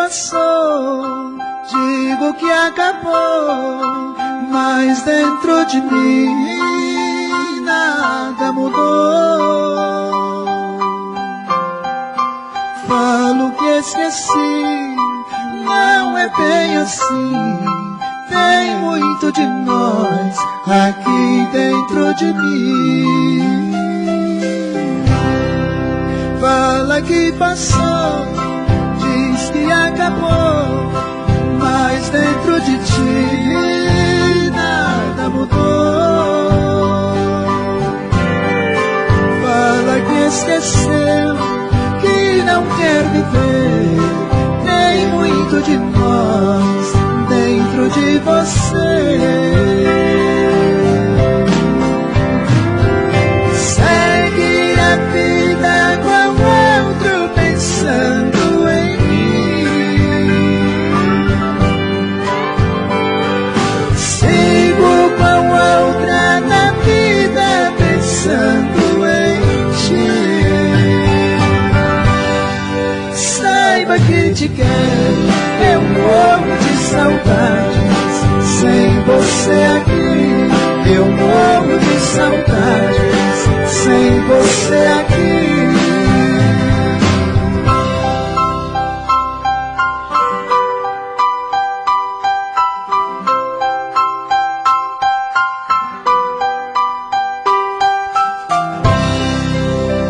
passou, digo que acabou, mas dentro de mim nada mudou. Falo que esqueci, não é bem assim. Tem muito de nós aqui dentro de mim. Fala que passou, diz que acabou, mas dentro de ti nada mudou. Fala que esqueceu, que não quer viver. Tem muito de nós dentro de você. Segue a vida com outro pensando em mim. Sigo com outra na vida pensando em ti. Saiba que te quero, eu morro de saudades. Sem você aqui, eu morro de saudades. Sem você aqui.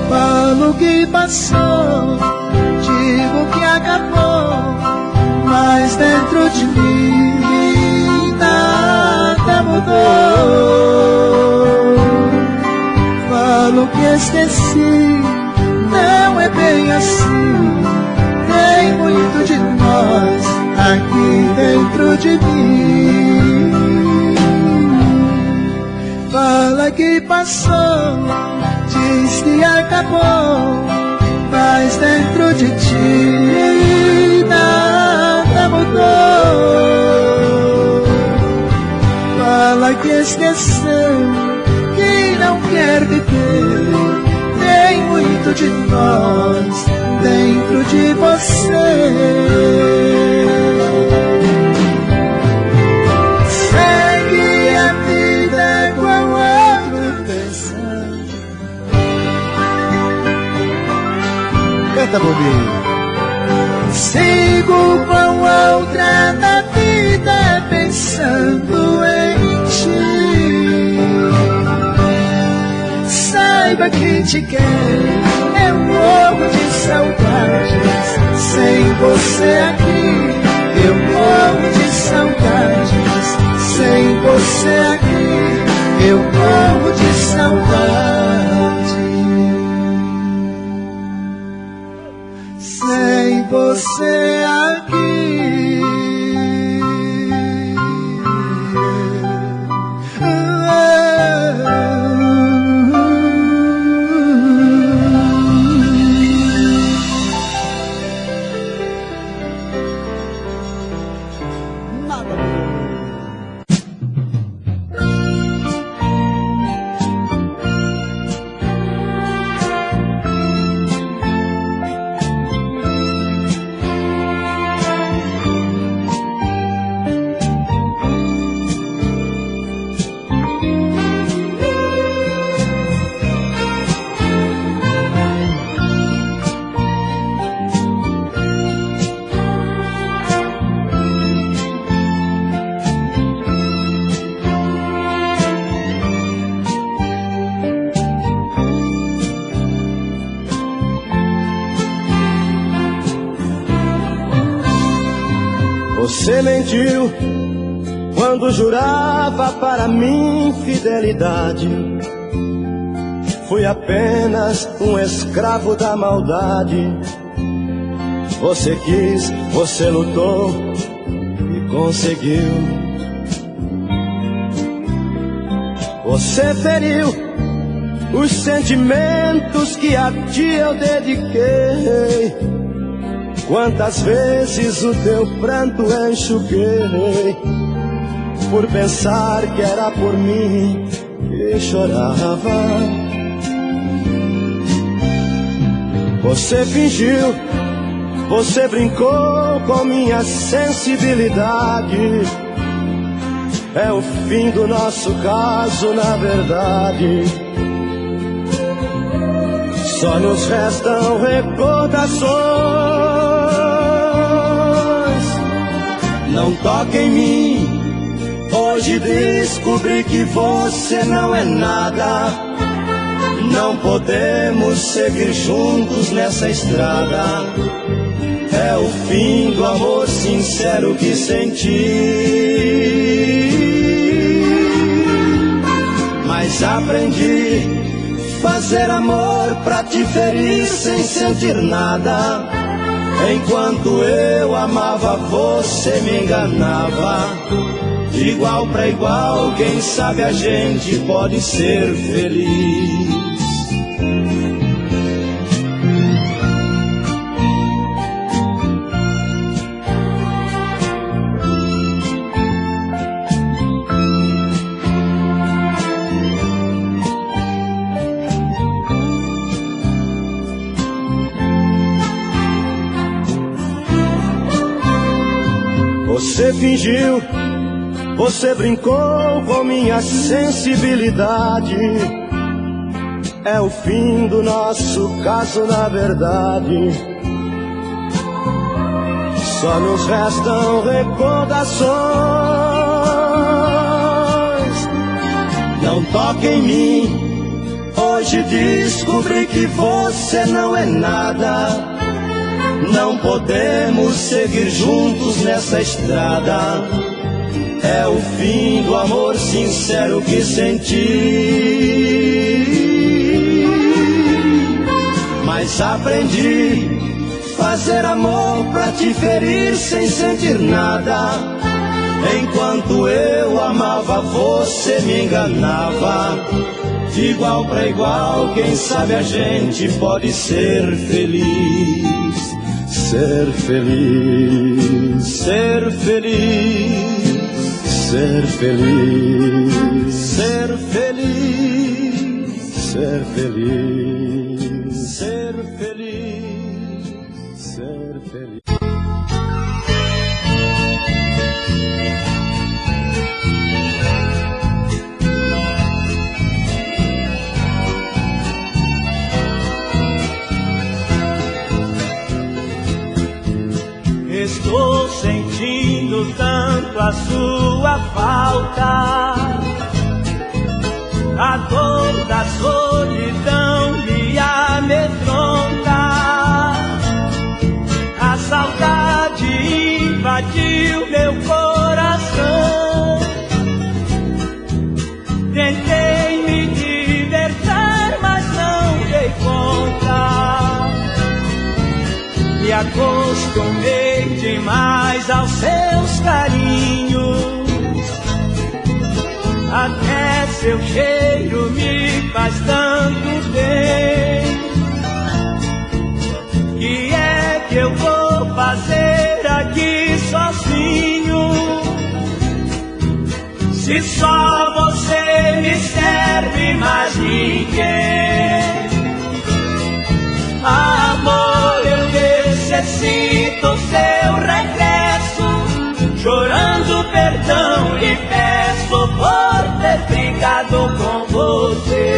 Falo que passou, digo que acabou, mas dentro de mim nada mudou. Falo que esqueci, não é bem assim. Tem muito de nós aqui dentro de mim. Fala que passou, diz que acabou, mas dentro de ti nada mudou. Fala que esqueceu, que não quer viver. Tem muito de nós dentro de você. Segue a vida com outro pensando. Canta, bobinho. Sigo com outra na vida pensando em ti. Saiba que te quero, eu morro de saudades. Sem você aqui, eu morro de saudades. Sem você aqui, eu morro de saudades. Sem você aqui. Você mentiu quando jurava para mim fidelidade. Fui apenas um escravo da maldade. Você quis, você lutou e conseguiu. Você feriu os sentimentos que a ti eu dediquei. Quantas vezes o teu pranto enxuguei, por pensar que era por mim que chorava. Você fingiu Você brincou com minha sensibilidade. É o fim do nosso caso, na verdade. Só nos restam recordações. Não toque em mim. Hoje descobri que você não é nada. Não podemos seguir juntos nessa estrada. É o fim do amor sincero que senti. Mas aprendi fazer amor pra te ferir sem sentir nada. Enquanto eu amava, você me enganava. De igual pra igual, quem sabe a gente pode ser feliz. Você fingiu, você brincou com minha sensibilidade. É o fim do nosso caso, na verdade. Só nos restam recordações. Não toque em mim. Hoje descobri que você não é nada. Não podemos seguir juntos nessa estrada. É o fim do amor sincero que senti. Mas aprendi fazer amor pra te ferir sem sentir nada. Enquanto eu amava, você me enganava. De igual pra igual, quem sabe a gente pode ser feliz. Ser feliz, ser feliz, ser feliz, ser feliz, ser feliz, ser feliz, ser feliz. Estou sentindo tanto a sua falta. A dor da solidão me amedronta. A saudade invadiu meu coração. Tentei me libertar, mas não dei conta. Me acostumei demais aos seus carinhos. Até seu cheiro me faz tanto bem. Que é que eu vou fazer aqui sozinho? Se só você me serve, mais ninguém. Amor, eu necessito seu regresso. Chorando perdão lhe peço por ter brigado com você.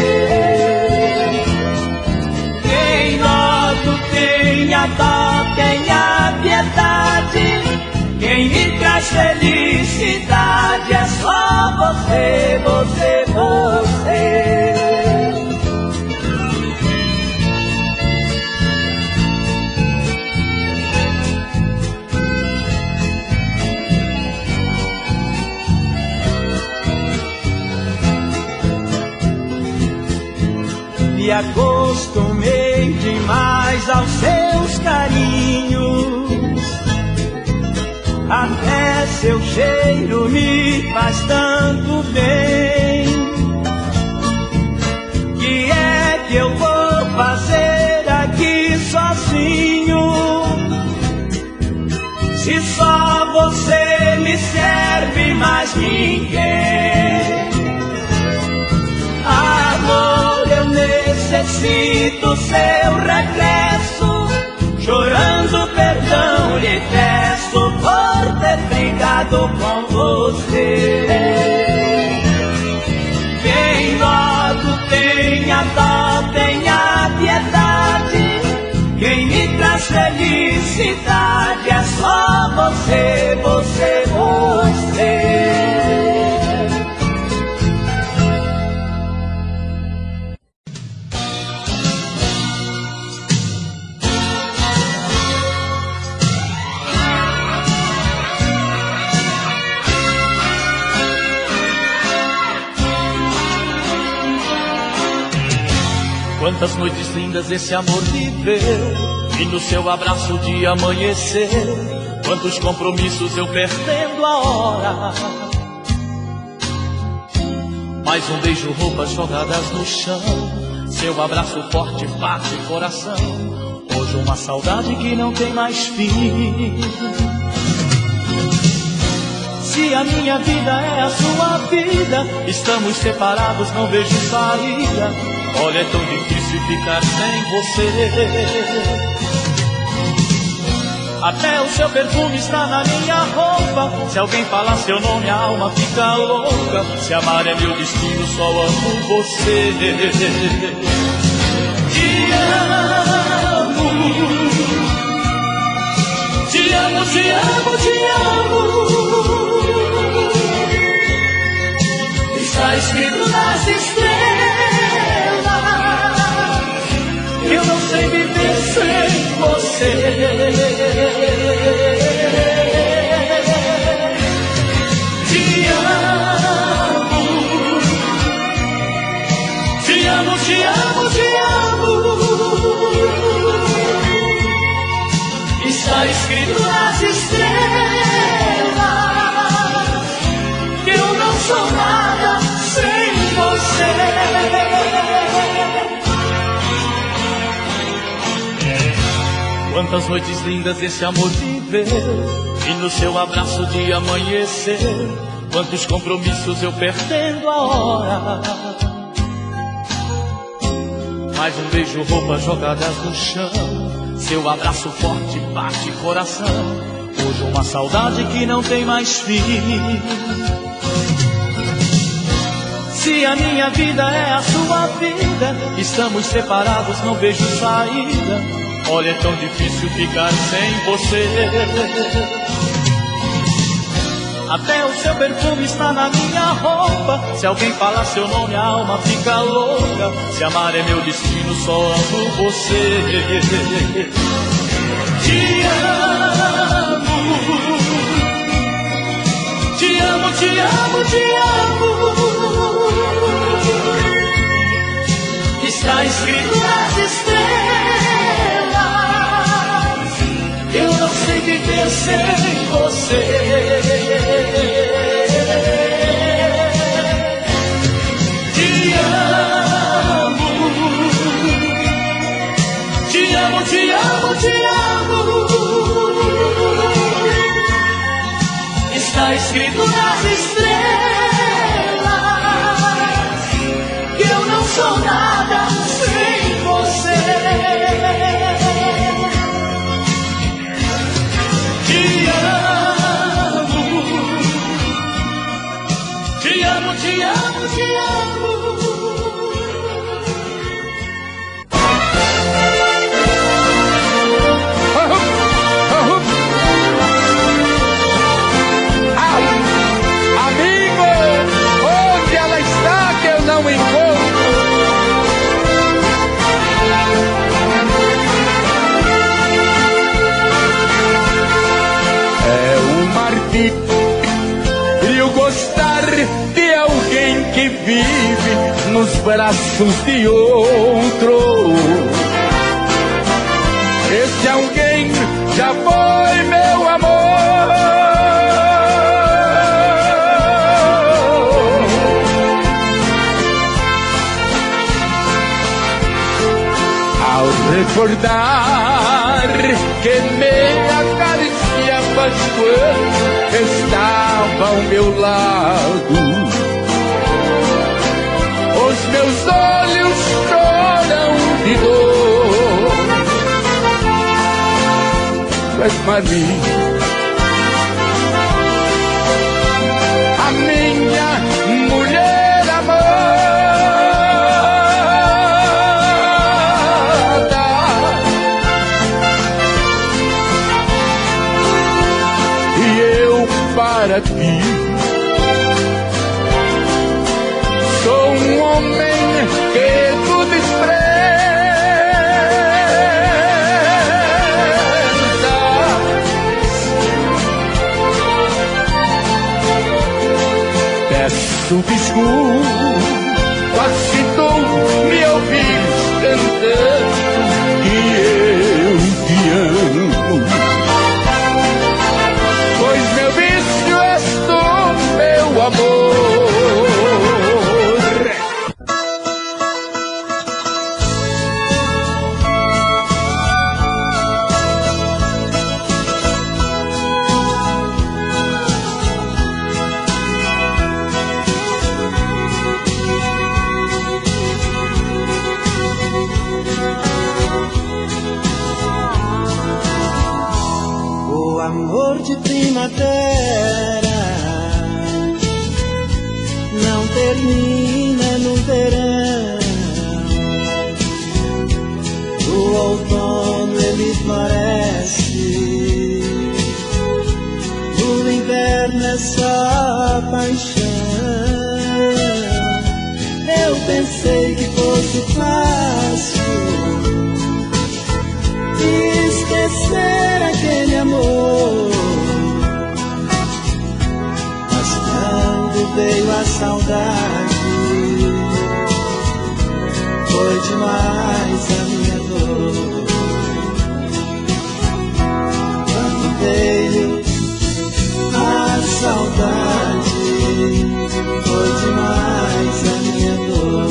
Tem noto, tenha dó, tenha piedade. Quem me traz felicidade é só você, você, você. Me acostumei demais aos seus carinhos. Até seu cheiro me faz tanto bem. Que é que eu vou fazer aqui sozinho? Se só você me serve, mais ninguém. Amor, eu necessito seu regresso. Chorando perdão casado com você. Quem logo tenha dó, tenha piedade. Quem me traz felicidade é só você, você, você. Quantas noites lindas esse amor viveu, e no seu abraço de amanhecer, quantos compromissos eu perdendo a hora. Mais um beijo, roupas jogadas no chão, seu abraço forte bate coração. Hoje uma saudade que não tem mais fim. Se a minha vida é a sua vida, estamos separados, não vejo saída. Olha, é tão difícil ficar sem você. Até o seu perfume está na minha roupa. Se alguém falar seu nome, a alma fica louca. Se amar é meu destino, só amo você. Te amo, te amo, te amo, te amo. Está escrito nas estrelas. Eu não sei viver sem você. Te amo, te amo, te amo, te amo. Está escrito nas estrelas que eu não sou nada sem você. Quantas noites lindas esse amor viveu, e no seu abraço de amanhecer, quantos compromissos eu perdendo a hora. Mais um beijo, roupas jogadas no chão, seu abraço forte bate coração. Hoje uma saudade que não tem mais fim. Se a minha vida é a sua vida, estamos separados, não vejo saída. Olha, é tão difícil ficar sem você. Até o seu perfume está na minha roupa. Se alguém falar seu nome, a alma fica louca. Se amar é meu destino, só amo você. Te amo, te amo, te amo, te amo. Está escrito nas estrelas. Eu não sei viver sem você. Te amo, te amo, te amo, te amo. Está escrito nas estrelas que eu não sou nada sem você. Te amo, te amo, te amo, te amo. Amigo, onde ela está que eu não encontro? E o gostar de alguém que vive nos braços de outro. Esse alguém já foi meu amor. Ao recordar que me acariciavas quando estava ao meu lado, os meus olhos choram de dor. Tu és pra mim para ti. Sou um homem que tu desprezas. Peço desculpas se tu me ouvires cantando que eu te amo, pois meu vício és tu, meu amor. Amor de primavera não termina no verão. No outono ele floresce, no inverno é só paixão. Eu pensei que fosse fácil esquecer aquele amor, mas quando veio a saudade, foi demais a minha dor. Quando veio a saudade, foi demais a minha dor.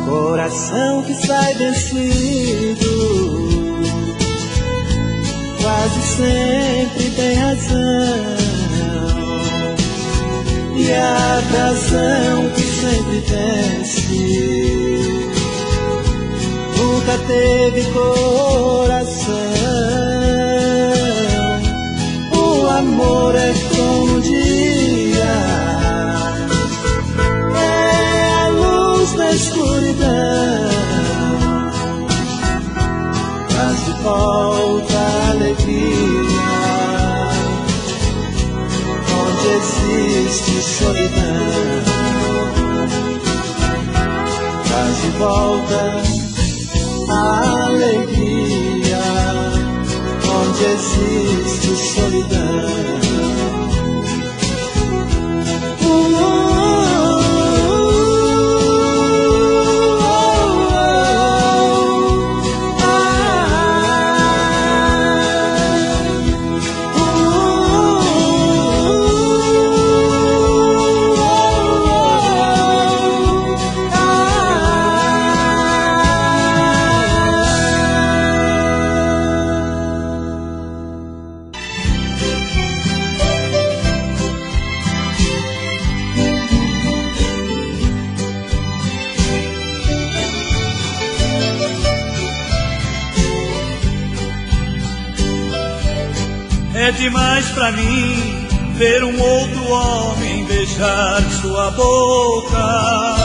Coração que sai vencido quase sempre tem razão, e a razão que sempre vence nunca teve coração. O amor é como o dia, é a luz na escuridão, traz de volta a alegria onde existe solidão, traz de volta a alegria onde existe solidão. É demais pra mim ver um outro homem beijar sua boca,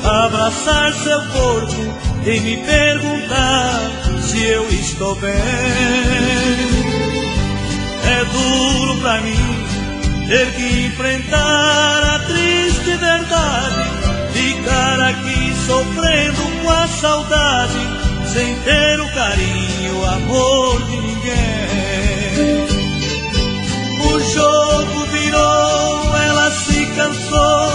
abraçar seu corpo e me perguntar se eu estou bem. É duro pra mim ter que enfrentar a triste verdade, ficar aqui sofrendo com a saudade, sem ter o carinho, o amor de ninguém. O jogo virou, ela se cansou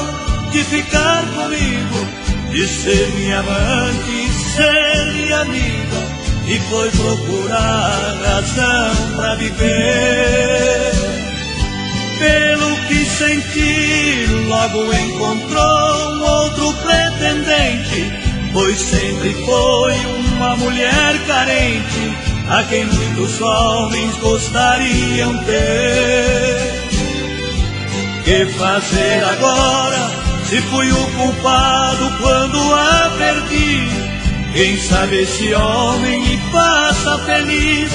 de ficar comigo, de ser minha amante, ser minha amiga, e foi procurar razão pra viver. Pelo que sentir, logo encontrou um outro pretendente, pois sempre foi uma mulher carente, a quem muitos homens gostariam ter. Que fazer agora, se fui o culpado quando a perdi? Quem sabe esse homem me faça feliz,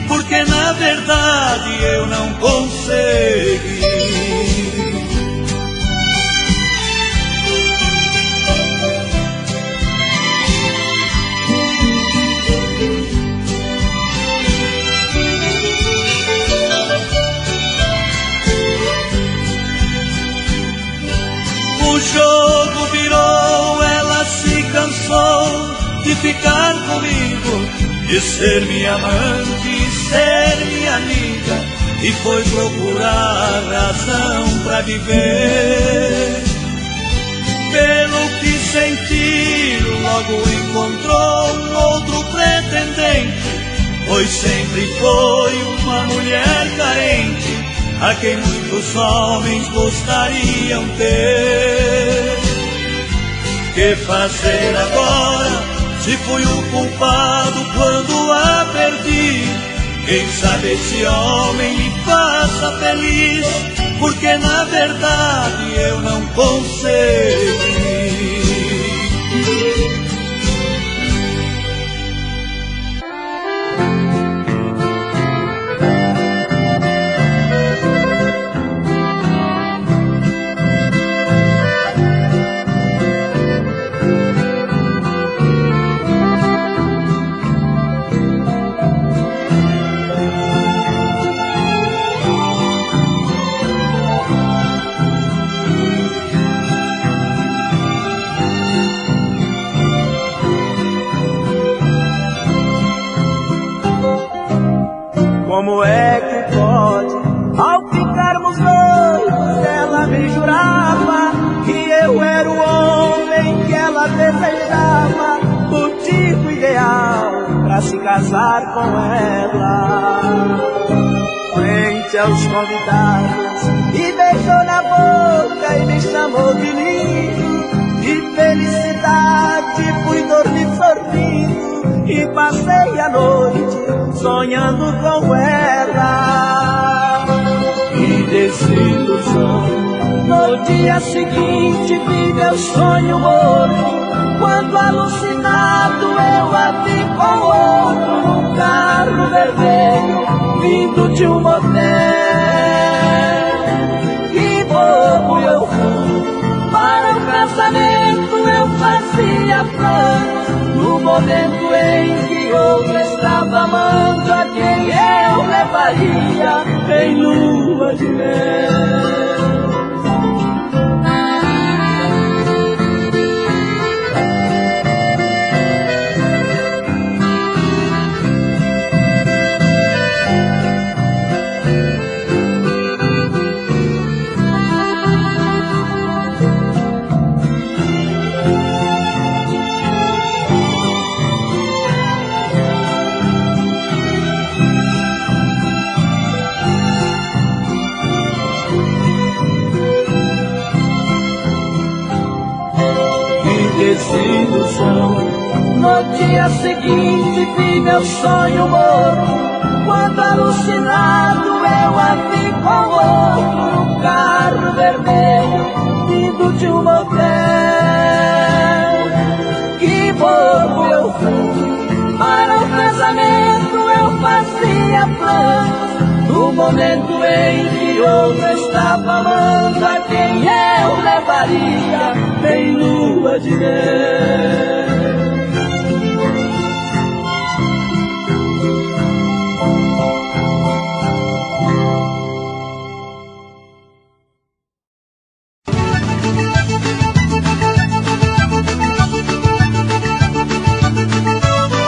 porque na verdade eu não consegui. O jogo virou, ela se cansou de ficar comigo, de ser minha amante e ser minha amiga, e foi procurar razão pra viver. Pelo que sentir, logo encontrou um outro pretendente, pois sempre foi uma mulher carente, a quem muitos homens gostariam ter. Que fazer agora, se fui o culpado quando a perdi? Quem sabe esse homem me faça feliz, porque na verdade eu não consegui. Como é que pode, ao ficarmos noivos, ela me jurava que eu era o homem que ela desejava, o tipo ideal pra se casar com ela. Frente aos convidados, e beijou na boca e me chamou de lindo, de felicidade fui dormir sorrindo, e passei a noite sonhando com ela. Que desilusão, no dia seguinte vi meu sonho morto, quando alucinado eu a vi com outro, num carro vermelho vindo de um motel. Que bobo eu fui, para o casamento eu fazia planos, no momento em que outro estava amando, a quem eu levaria em lua de mel. desilusão. No dia seguinte vi meu sonho morto, quando alucinado eu a vi com outro, no carro vermelho vindo de um motel. Que bobo eu fui, para o casamento eu fazia planos, no momento em que outro estava amando, a quem eu levaria em lua de mel.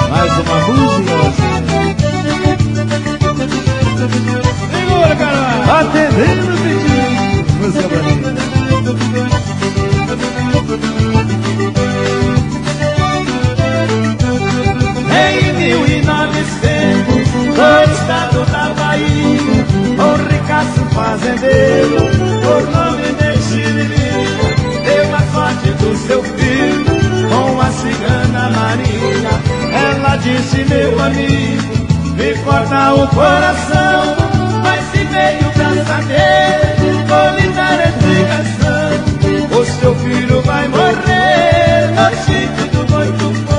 Mais uma música. Segura, caralho! Atendendo o pedido. Música bonita. esse meu amigo me corta o coração, mas em meio pra saber, vou lhe dar a explicação. O seu filho vai morrer no sítio do Boi Tupã.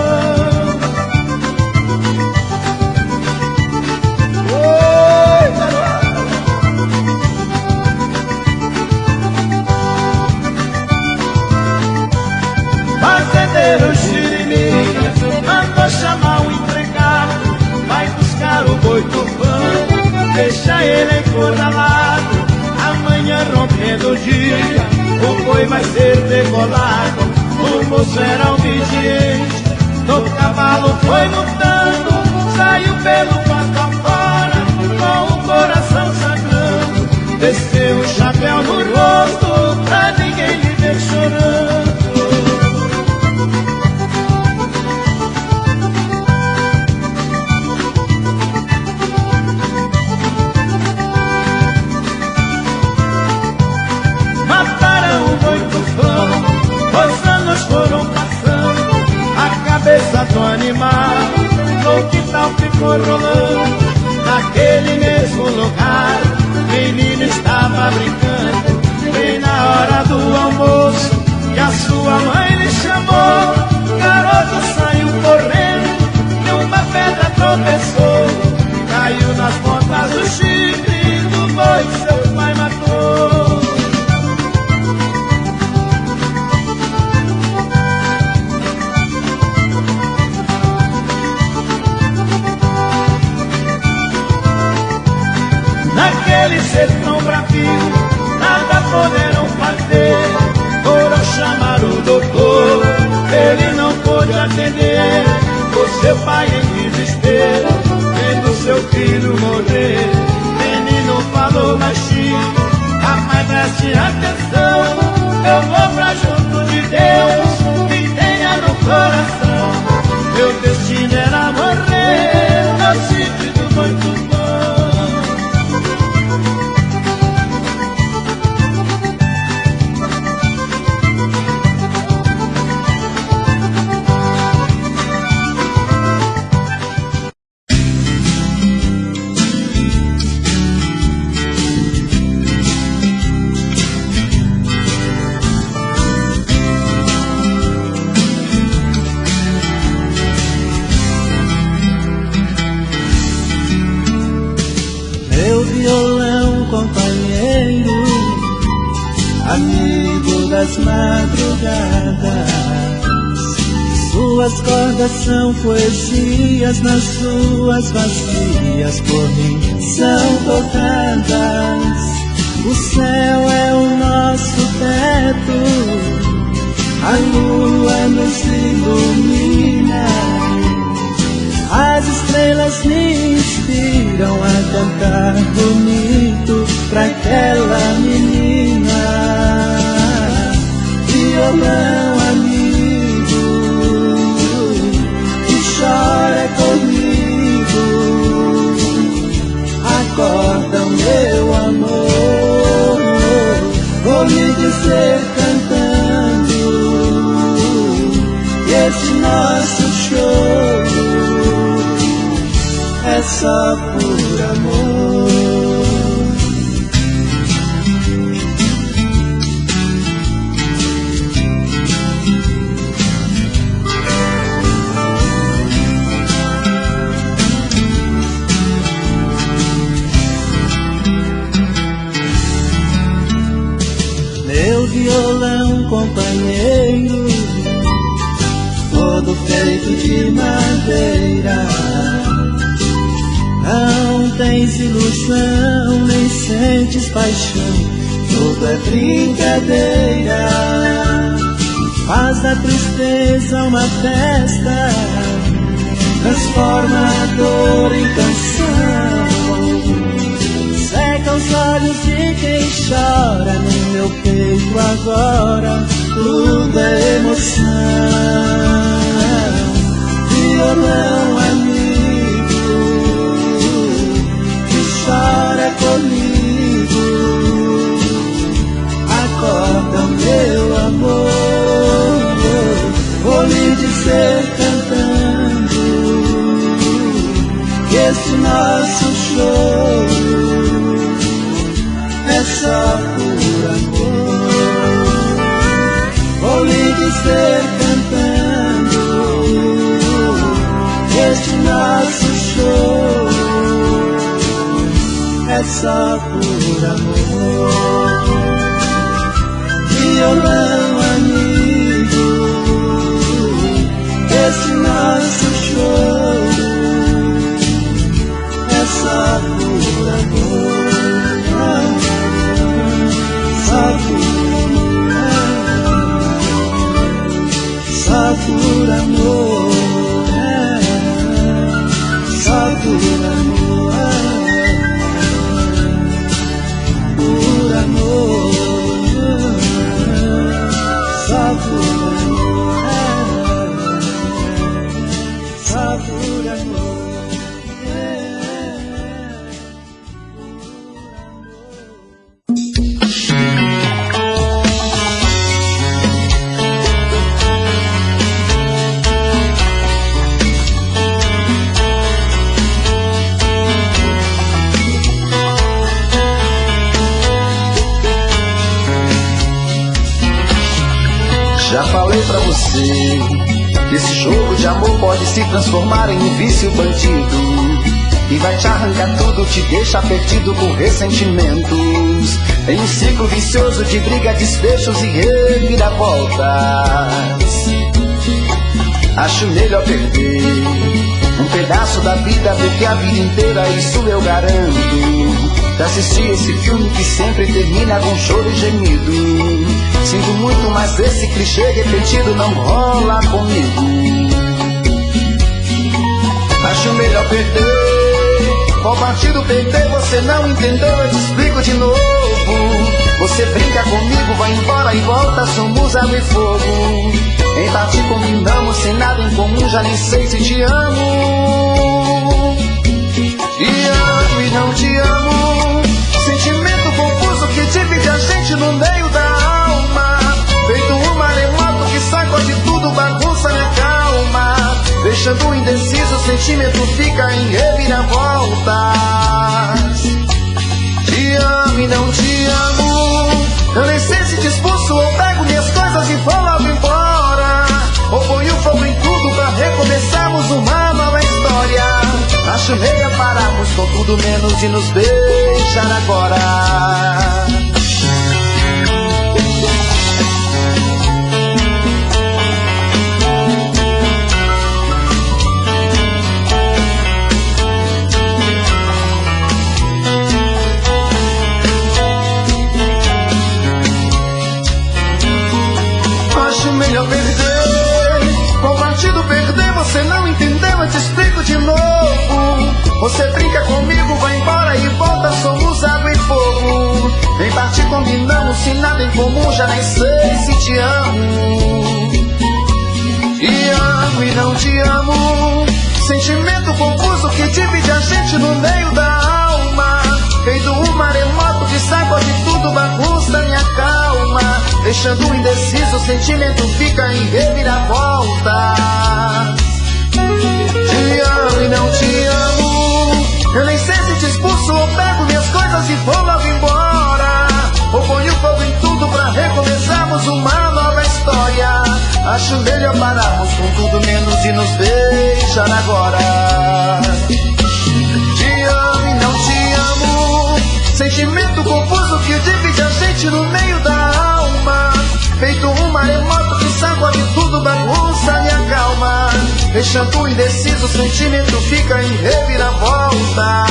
Oi, fazendeiro Xirimica mandou chamar o empregado, vai buscar o Boi Tupã, deixa ele encurralado. Amanhã rompendo o dia, o boi vai ser degolado. O moço era obediente, no cavalo foi lutando, saiu pelo pato afora, com o coração sangrando. Desceu o chapéu no rosto, pra ninguém lhe ver chorando. Os anos foram passando, a cabeça do animal no quintal ficou rolando. Naquele mesmo lugar, menino estava brincando, bem na hora do almoço, que a sua mãe lhe chamou. Garoto saiu correndo, e uma pedra tropeçou, caiu nas pontas do chifre do boi que seu pai matou. Naquele sertão bravio, nada poderão fazer. Foram chamar o doutor, ele não pôde atender. O seu pai em desespero, vendo seu filho morrer. Menino falou baixinho, rapaz, preste atenção. Eu vou pra junto de Deus, me tenha no coração. Meu destino era morrer no sítio do Boi Tupã. Violão companheiro, amigo das madrugadas, suas cordas são poesias, nas suas vazias por mim são tocadas. O céu é o nosso teto, a lua nos ilumina, as estrelas me inspiram a cantar bonito pra aquela menina. Violão amigo, que chora comigo, acorda o meu amor, vou lhe dizer cantando, que esse nosso choro é só por amor. Meu violão companheiro, todo feito de madeira, não tens ilusão, nem sentes paixão, tudo é brincadeira. Faz da tristeza uma festa, transforma a dor em canção, seca os olhos de quem chora. No meu peito agora tudo é emoção. Violão amigo, que chora comigo, acorda meu amor, vou lhe dizer cantando, só por amor. Violão amigo, esse nosso choro é só por amor, só por amor, só por amor, só por amor, por amor. Só por amor, só por amor. Já falei pra você que esse jogo de amor pode se transformar em um vício bandido e vai te arrancar tudo, te deixa perdido com ressentimentos, em um ciclo vicioso de briga, despechos e reviravoltas. Acho melhor perder um pedaço da vida do que a vida inteira, isso eu garanto. Já assisti esse filme que sempre termina com choro e gemido. Sinto muito, mas esse clichê repetido não rola comigo. Acho melhor perder. Qual partido perder? Você não entendeu, eu te explico de novo. Você brinca comigo, vai embora e volta, somos água e fogo. Em parte combinamos, sem nada em comum, já nem sei se te amo. Te amo e não te amo. Sentimento confuso que divide a gente no meio da alma. Feito um maremoto que sacode tudo, bagunça minha calma. Deixando indeciso, o sentimento fica em reviravoltas. Te amo e não te amo. Eu nem sei se te expulso ou pego minhas coisas e vou logo embora. Ou ponho fogo em tudo pra recomeçarmos uma nova história. Acho melhor pararmos com tudo menos de nos beijar agora. Acho melhor perder. Qual partido perder? Você não entendeu, eu te explico de novo. Você brinca comigo, vai embora e volta, somos água e fogo. Em parte combinamos, sem nada em comum, já nem sei se te amo. Te amo e não te amo. Sentimento confuso que divide a gente no meio da alma. Feito um maremoto que sacode tudo, bagunça minha calma. Deixando indeciso, o sentimento fica em reviravolta. Te amo e não te amo. Eu nem sei se te expulso ou pego minhas coisas e vou logo embora. Ou ponho fogo em tudo pra recomeçarmos uma nova história. Acho melhor pararmos com tudo menos de nos beijar agora. Te amo e não te amo. Sentimento confuso que divide a gente no meio da alma. Feito um maremoto que sacode tudo, bagunça minha calma. Deixando indeciso, o sentimento fica em reviravoltas.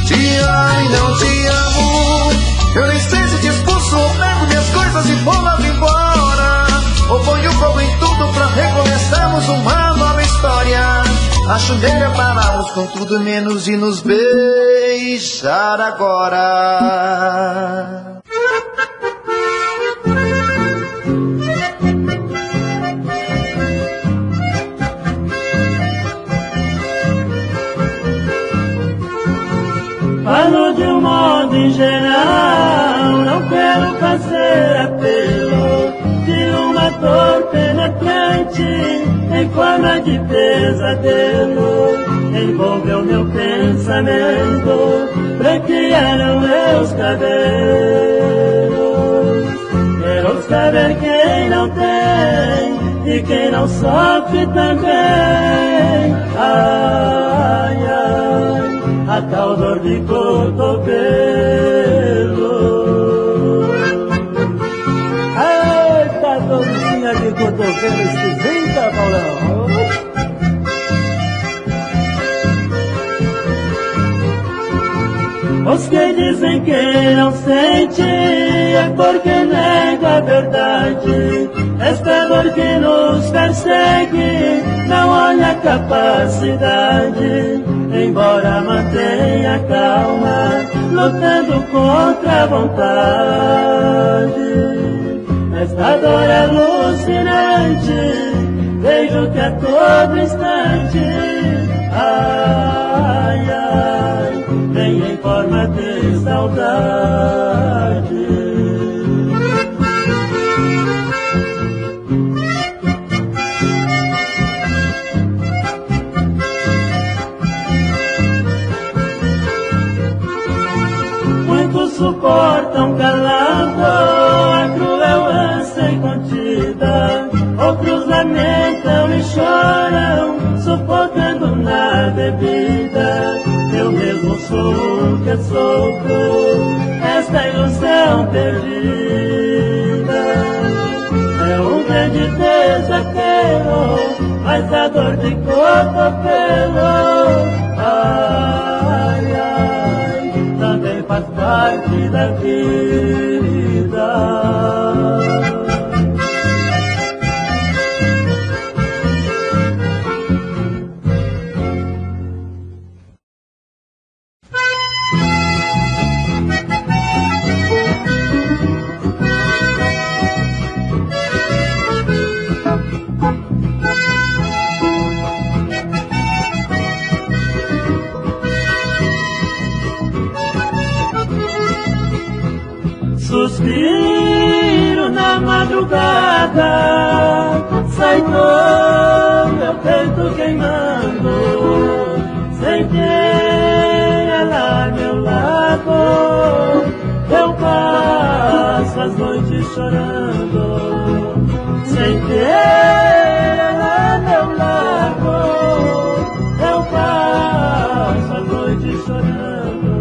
Te amo e não te amo. Eu nem sei se te expulso ou pego minhas coisas e vou logo embora. Ou ponho fogo em tudo pra recomeçarmos uma nova história. Acho melhor pararmos com tudo menos de nos beijar agora. Falo de um modo em geral, não quero fazer apelo de uma dor penetrante em forma de pesadelo. Envolveu meu pensamento, branquearam meus cabelos. Quero saber quem não tem e quem não sofre também. Ai, ai. a tal dor de cotovelo. Eita, dorzinha de cotovelo esquisita, Paulão. Os que dizem que não sente é porque nega a verdade. Esta dor que nos persegue não olha a capacidade. Embora mantenha calma, lutando contra a vontade. Esta dor é alucinante, vejo que a todo instante. Ai, ai, vem em forma de saudade. Muitos suportam calado a cruel ânsia incontida, outros lamentam e choram, sufocando na bebida. Eu mesmo sou o que sofro esta ilusão perdida. É um grande desafio, mas a dor de cotovelo, ai, ai, também faz parte da vida. Suspiro na madrugada, sai do meu peito queimando, sem ter ela a meu lado. Eu passo as noites chorando, sem ter ela a meu lado. Eu passo as noites chorando.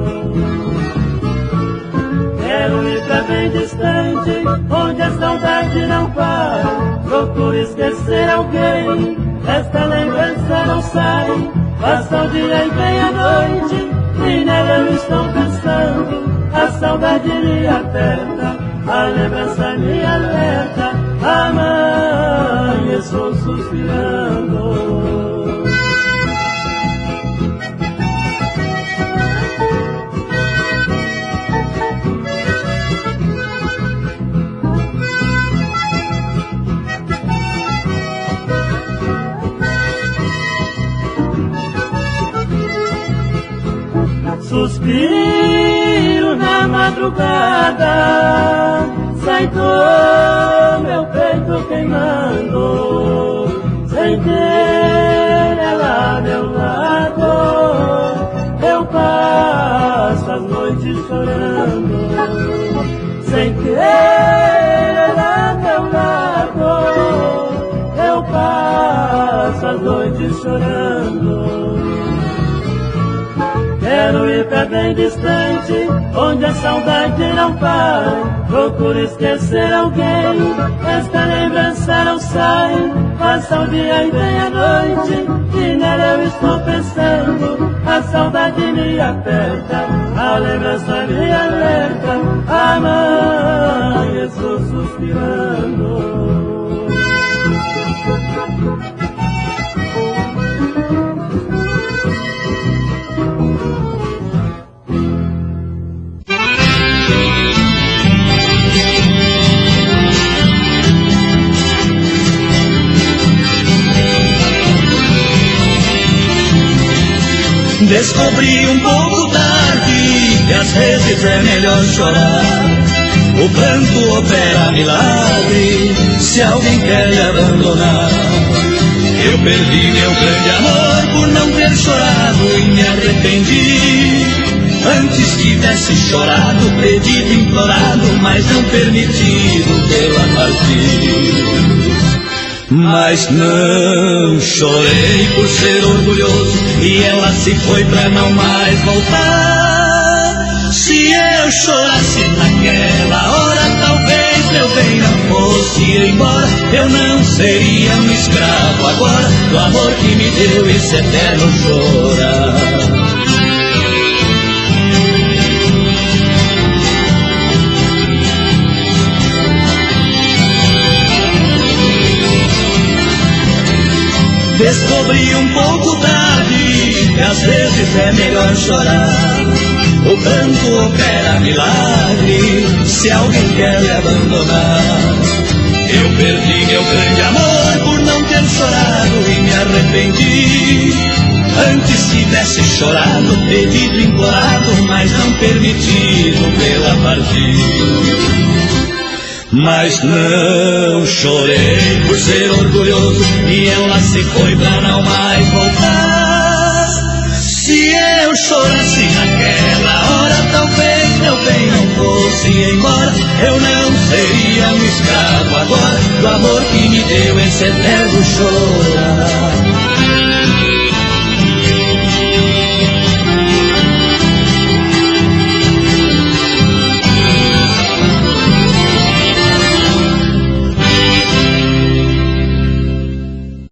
Quero ir pra bem distante, onde a saudade não para. Procuro esquecer alguém, esta lembrança não sai. Passa o dia e vem a noite, e nela eu estou pensando. A saudade me aperta, a lembrança me alerta. Amanheço suspirando. Suspiro na madrugada, sai do meu peito queimando, sem ter ela a meu lado. Eu passo as noites chorando, sem ter ela a meu lado. Eu passo as noites chorando. Quero ir pra bem distante, onde a saudade não para. Procuro esquecer alguém, esta lembrança não sai. Passa o dia e vem a noite, e nela eu estou pensando. A saudade me aperta, a lembrança me alerta. Amanheço suspirando. Descobri um pouco tarde que às vezes é melhor chorar. O pranto opera milagre se alguém quer lhe abandonar. Eu perdi meu grande amor por não ter chorado e me arrependi. Antes tivesse chorado, pedido, implorado, mas não permitido pela partir. Mas não chorei por ser orgulhoso e ela se foi pra não mais voltar. Se eu chorasse naquela hora, talvez meu bem não fosse embora. Eu não seria um escravo agora do amor que me deu esse eterno chorar. Descobri um pouco tarde que às vezes é melhor chorar. O pranto opera milagre se alguém quer lhe abandonar. Eu perdi meu grande amor por não ter chorado e me arrependi. Antes tivesse chorado, pedido, implorado, mas não permitido vê-la partir. Mas não chorei por ser orgulhoso e ela se foi pra não mais voltar. Se eu chorasse naquela hora, talvez meu bem não fosse embora. Eu não seria um escravo agora do amor que me deu esse eterno chorar.